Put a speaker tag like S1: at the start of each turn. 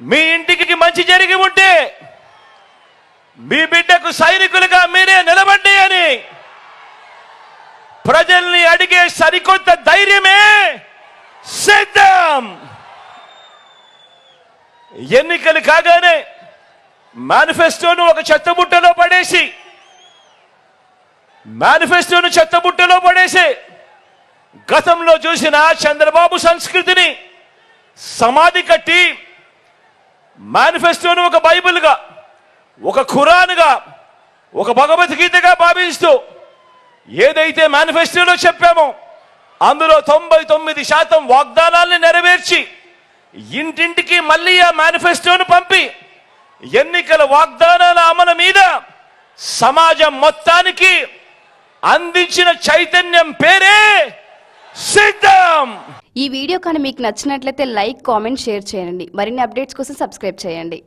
S1: మీ ఇంటికి మంచి జరిగి ఉంటే మీ బిడ్డకు సైనికులుగా మీరే నిలబడి అని ప్రజల్ని అడిగే సరికొత్త ధైర్యమే సిద్ధం. ఎన్నికలు కాగానే మేనిఫెస్టోను ఒక చెత్తబుట్టలో పడేసి గతంలో చూసిన చంద్రబాబు సంస్కృతిని సమాధి కట్టి మేనిఫెస్టోను ఒక బైబిల్గా, ఒక ఖురాన్గా, ఒక భగవద్గీతగా భావిస్తూ ఏదైతే మేనిఫెస్టోలో చెప్పామో అందులో 99% వాగ్దానాల్ని నెరవేర్చి ఇంటింటికి మళ్ళీ ఆ మేనిఫెస్టోను పంపి ఎన్నికల వాగ్దానాల అమలు మీద సమాజం మొత్తానికి అందించిన చైతన్యం పేరే సిద్ధం.
S2: ఈ వీడియో కానీ మీకు నచ్చినట్లయితే లైక్, కామెంట్, షేర్ చేయండి. మరిన్ని అప్డేట్స్ కోసం సబ్స్క్రైబ్ చేయండి.